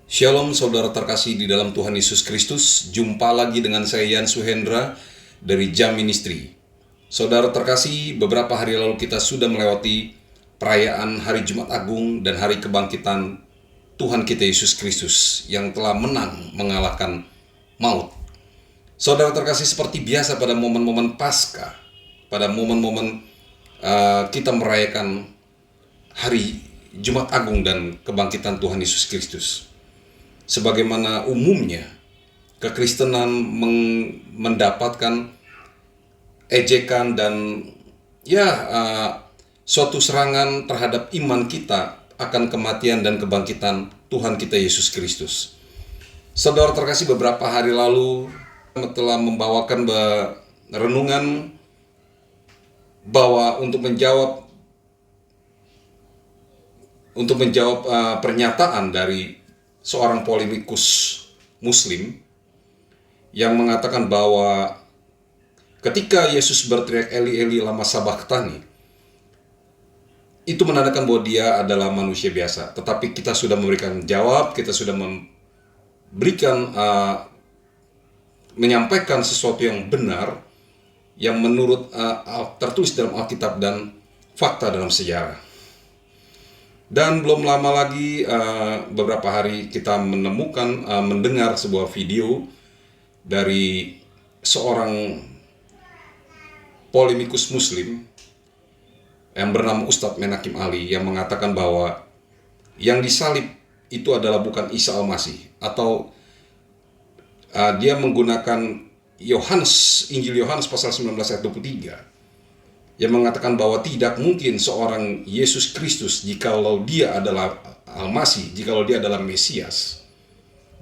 Shalom saudara terkasih di dalam Tuhan Yesus Kristus. Jumpa lagi dengan saya Yan Suhendra dari Jam Ministry. Saudara terkasih, beberapa hari lalu kita sudah melewati perayaan Hari Jumat Agung dan Hari Kebangkitan Tuhan kita Yesus Kristus yang telah menang mengalahkan maut. Saudara terkasih, seperti biasa pada momen-momen Paskah, pada momen-momen kita merayakan Hari Jumat Agung dan Kebangkitan Tuhan Yesus Kristus. Sebagaimana umumnya, kekristenan mendapatkan ejekan dan suatu serangan terhadap iman kita akan kematian dan kebangkitan Tuhan kita Yesus Kristus. Saudara terkasih, beberapa hari lalu telah membawakan renungan bahwa untuk menjawab pernyataan dari seorang polemikus Muslim yang mengatakan bahwa ketika Yesus berteriak Eli Eli lama sabachthani, itu menandakan bahwa dia adalah manusia biasa. Tetapi kita sudah memberikan jawab, kita sudah menyampaikan sesuatu yang benar, yang menurut tertulis dalam Alkitab dan fakta dalam sejarah. Dan belum lama lagi, beberapa hari kita mendengar sebuah video dari seorang polemikus Muslim yang bernama Ustadz Menakim Ali yang mengatakan bahwa yang disalib itu adalah bukan Isa Al-Masih, atau dia menggunakan Injil Yohanes pasal 19 ayat 23 yang mengatakan bahwa tidak mungkin seorang Yesus Kristus, jikalau dia adalah Al-Masih, jikalau dia adalah Mesias,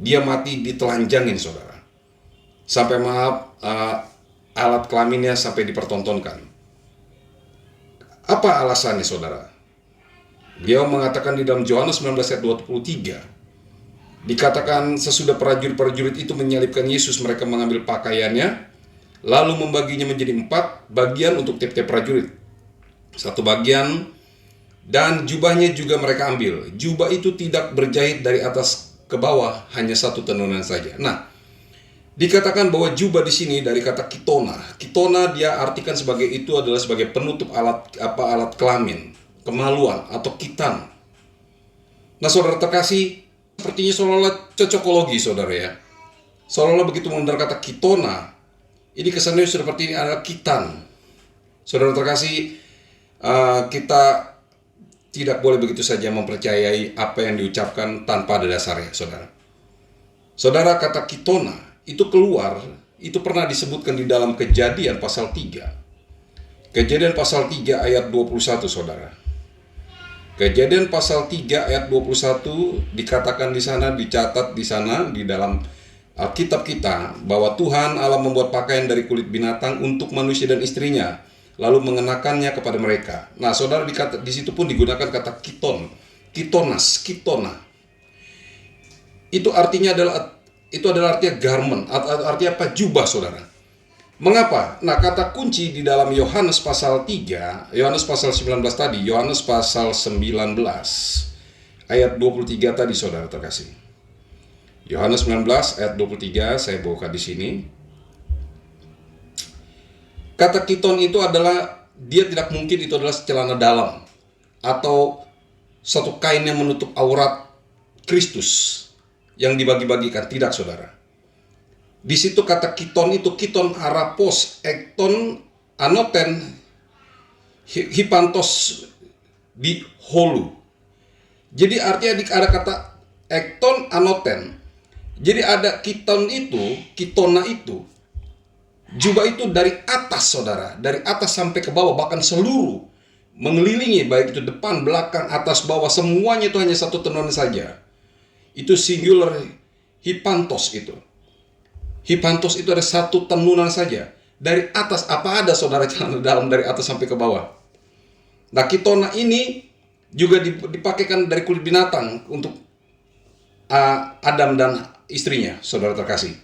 dia mati ditelanjangin, saudara. Sampai alat kelaminnya sampai dipertontonkan. Apa alasannya, saudara? Beliau mengatakan di dalam Yohanes 19 ayat 23, dikatakan sesudah prajurit-prajurit itu menyalibkan Yesus, mereka mengambil pakaiannya, lalu membaginya menjadi 4 bagian untuk tiap-tiap prajurit. 1 bagian, dan jubahnya juga mereka ambil. Jubah itu tidak berjahit dari atas ke bawah, hanya 1 tenunan saja. Nah, dikatakan bahwa jubah di sini dari kata kitona. Kitona dia artikan sebagai sebagai penutup alat kelamin, kemaluan atau kitan. Nah, saudara terkasih, sepertinya seolah-olah cocokologi, saudara ya. Seolah-olah begitu mendengar kata kitona, ini kesannya seperti ini adalah kitan. Saudara terkasih, kita tidak boleh begitu saja mempercayai apa yang diucapkan tanpa ada dasarnya, saudara. Saudara, kata kitona itu keluar, itu pernah disebutkan di dalam Kejadian pasal 3. Kejadian pasal 3 ayat 21, saudara. Kejadian pasal 3 ayat 21 dikatakan di sana, dicatat di sana di dalam Alkitab kita, bahwa Tuhan Allah membuat pakaian dari kulit binatang untuk manusia dan istrinya, lalu mengenakannya kepada mereka. Nah, saudara, di situ pun digunakan kata kiton, kitona. Itu artinya adalah artinya garment, artinya apa? Jubah, saudara. Mengapa? Nah, kata kunci di dalam Yohanes pasal 3, Yohanes pasal 19 tadi, Yohanes pasal 19 ayat 23 tadi, saudara terkasih. Yohanes 19 ayat 23, saya bawakan di sini. Kata kiton itu adalah, dia tidak mungkin itu adalah celana dalam atau satu kain yang menutup aurat Kristus yang dibagi-bagikan. Tidak, saudara. Di situ kata kiton itu, kiton arapos, ekton, anoten, hipantos, di holu. Jadi artinya ada kata ekton, anoten. Jadi ada kitona itu, jubah itu dari atas, saudara, dari atas sampai ke bawah, bahkan seluruh mengelilingi, baik itu depan, belakang, atas, bawah, semuanya itu hanya 1 tenunan saja. Itu singular hipantos itu. Hipantos itu ada 1 tenunan saja. Dari atas, apa ada, saudara, celana dalam dari atas sampai ke bawah. Nah, kitona ini juga dipakaikan dari kulit binatang untuk Adam dan istrinya, saudara terkasih.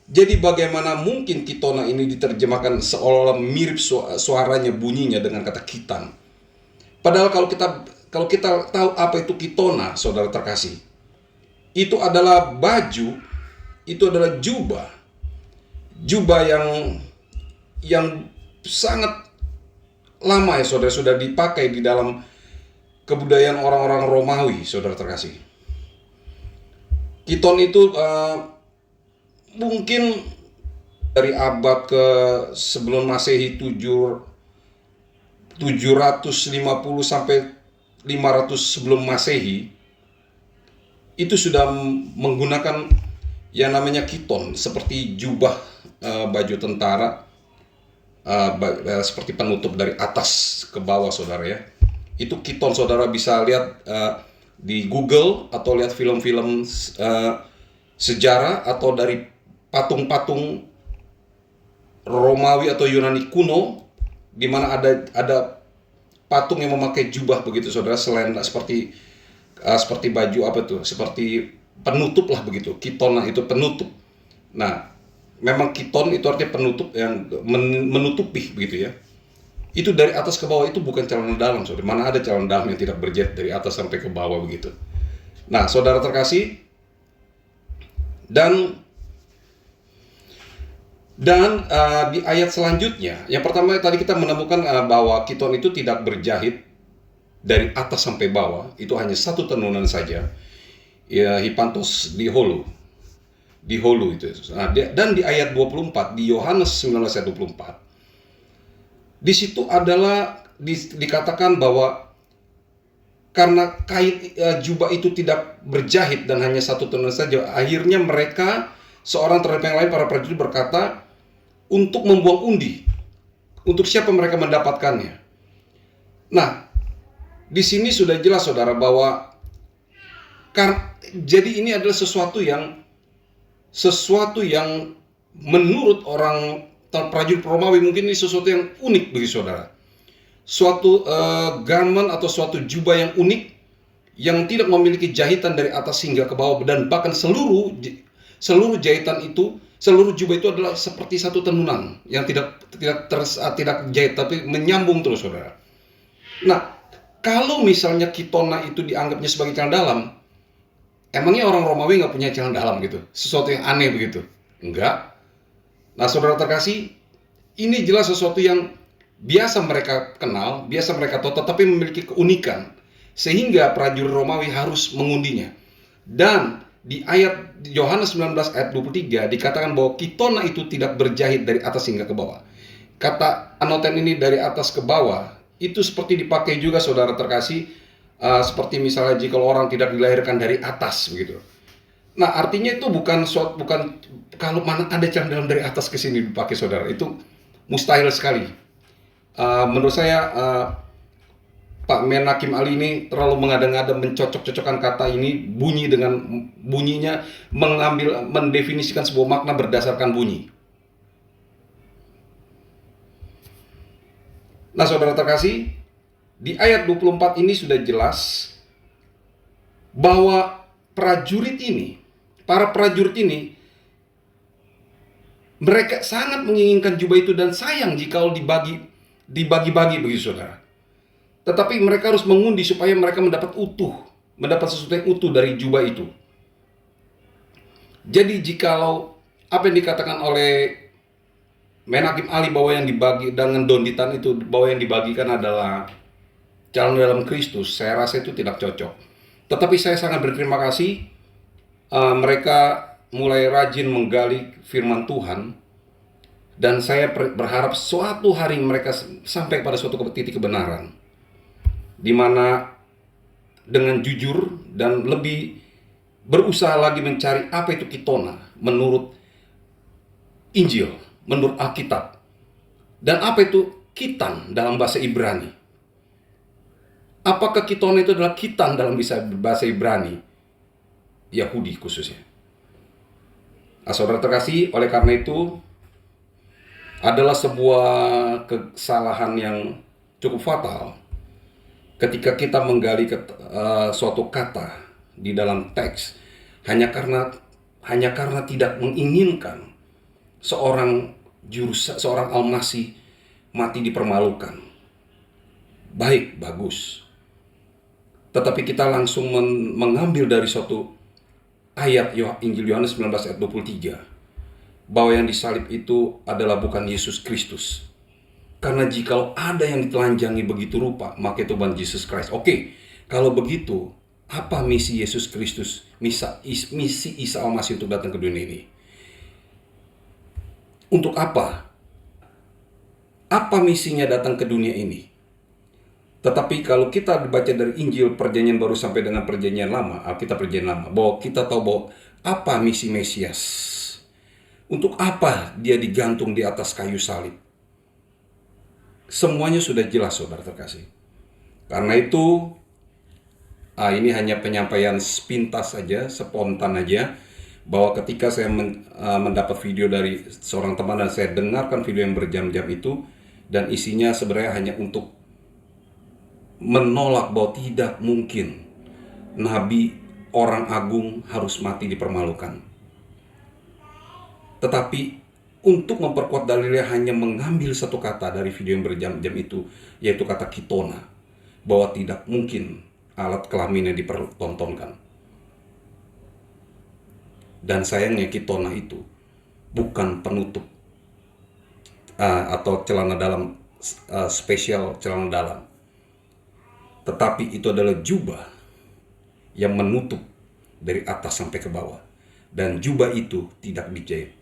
Jadi bagaimana mungkin kitona ini diterjemahkan seolah-olah mirip suaranya, bunyinya dengan kata kitan. Padahal kalau kita tahu apa itu kitona, saudara terkasih, itu adalah baju, itu adalah jubah. Jubah yang sangat lama ya saudara, sudah dipakai di dalam kebudayaan orang-orang Romawi, saudara terkasih. Kiton itu mungkin dari abad ke sebelum Masehi 750 sampai 500 sebelum Masehi itu sudah menggunakan yang namanya kiton, seperti jubah, baju tentara, seperti penutup dari atas ke bawah, saudara ya. Itu kiton, saudara bisa lihat di Google atau lihat film-film sejarah atau dari patung-patung Romawi atau Yunani kuno, di mana ada patung yang memakai jubah begitu, saudara, selendang seperti baju apa tuh, seperti penutup lah begitu. Kiton itu penutup. Nah, memang kiton itu artinya penutup yang menutupi begitu ya. Itu dari atas ke bawah, itu bukan celana dalam, saudara. Mana ada celana dalam yang tidak berjahit dari atas sampai ke bawah begitu. Nah, saudara terkasih, dan di ayat selanjutnya, yang pertama tadi kita menemukan bahwa kiton itu tidak berjahit dari atas sampai bawah, itu hanya satu tenunan saja. Ya, hipantos diholu itu. Nah, dan di ayat 24 di Yohanes 19 ayat 24, di situ adalah dikatakan bahwa karena kain jubah itu tidak berjahit dan hanya satu tenunan saja, akhirnya mereka, seorang terhadap yang lain, para prajurit berkata untuk membuang undi, untuk siapa mereka mendapatkannya. Nah, di sini sudah jelas, saudara, bahwa jadi ini adalah sesuatu yang menurut orang prajurit Romawi mungkin ini sesuatu yang unik bagi saudara. Suatu garment atau suatu jubah yang unik, yang tidak memiliki jahitan dari atas hingga ke bawah, dan bahkan seluruh jahitan itu, seluruh jubah itu adalah seperti satu tenunan yang tidak jahit, tapi menyambung terus, saudara. Nah, kalau misalnya kitona itu dianggapnya sebagai celana dalam, emangnya orang Romawi nggak punya celana dalam gitu? Sesuatu yang aneh begitu? Enggak. Nah, saudara terkasih, ini jelas sesuatu yang biasa mereka kenal, biasa mereka tahu, tetapi memiliki keunikan, sehingga prajurit Romawi harus mengundinya. Dan di ayat Yohanes 19 ayat 23 dikatakan bahwa kitona itu tidak berjahit dari atas hingga ke bawah. Kata anoten ini dari atas ke bawah itu seperti dipakai juga, saudara terkasih, seperti misalnya jika orang tidak dilahirkan dari atas begitu. Nah, artinya itu bukan kalau mana ada celana dalam dari atas ke sini dipakai, saudara, itu mustahil sekali. Menurut saya Pak Men Hakim Ali ini terlalu mengada-ngada mencocok-cocokkan kata ini, bunyinya mendefinisikan sebuah makna berdasarkan bunyi. Nah, saudara terkasih, di ayat 24 ini sudah jelas bahwa para prajurit ini mereka sangat menginginkan jubah itu, dan sayang jika dibagi-bagi begitu, saudara. Tetapi mereka harus mengundi supaya mereka mendapat sesuatu yang utuh dari jubah itu. Jadi jikalau apa yang dikatakan oleh Men Hakim Ali bahwa yang dibagi dengan donditan itu, bahwa yang dibagikan adalah celana dalam Kristus, saya rasa itu tidak cocok. Tetapi saya sangat berterima kasih, mereka mulai rajin menggali firman Tuhan, dan saya berharap suatu hari mereka sampai pada suatu titik kebenaran, di mana dengan jujur dan lebih berusaha lagi mencari apa itu kitona menurut Injil, menurut Alkitab, dan apa itu kitan dalam bahasa Ibrani. Apakah kitona itu adalah kitan dalam bahasa Ibrani Yahudi khususnya? Saudara terkasih, oleh karena itu adalah sebuah kesalahan yang cukup fatal ketika kita menggali suatu kata di dalam teks hanya karena tidak menginginkan seorang Al-Masih mati dipermalukan. Baik, bagus. Tetapi kita langsung mengambil dari suatu ayat Injil Yohanes 19 ayat 23 bahwa yang disalib itu adalah bukan Yesus Kristus. Karena jikalau ada yang ditelanjangi begitu rupa, maka itu bukan Yesus Christ. Oke, kalau begitu, apa misi Yesus Kristus, misi Isa Al-Masih untuk datang ke dunia ini? Untuk apa? Apa misinya datang ke dunia ini? Tetapi kalau kita baca dari Injil Perjanjian Baru sampai dengan Perjanjian Lama, Alkitab Perjanjian Lama, bahwa kita tahu bahwa apa misi Mesias? Untuk apa dia digantung di atas kayu salib? Semuanya sudah jelas, saudara terkasih. Karena itu, ini hanya penyampaian sepintas saja, spontan aja, bahwa ketika saya mendapat video dari seorang teman dan saya dengarkan video yang berjam-jam itu, dan isinya sebenarnya hanya untuk menolak bahwa tidak mungkin Nabi orang agung harus mati dipermalukan. Tetapi untuk memperkuat dalilnya hanya mengambil satu kata dari video yang berjam-jam itu, yaitu kata kitona, bahwa tidak mungkin alat kelaminnya dipertontonkan. Dan sayangnya kitona itu bukan penutup atau celana dalam spesial celana dalam, tetapi itu adalah jubah yang menutup dari atas sampai ke bawah, dan jubah itu tidak dijahit.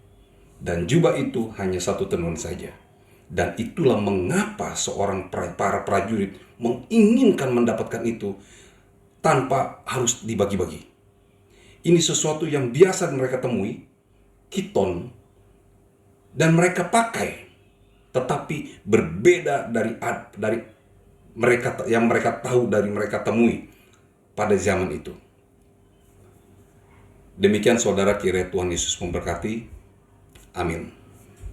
Dan jubah itu hanya satu tenun saja. Dan itulah mengapa para prajurit menginginkan mendapatkan itu tanpa harus dibagi-bagi. Ini sesuatu yang biasa mereka temui, kiton, dan mereka pakai, tetapi berbeda dari mereka yang mereka tahu dari mereka temui pada zaman itu. Demikian saudara, kiranya Tuhan Yesus memberkati. Amin.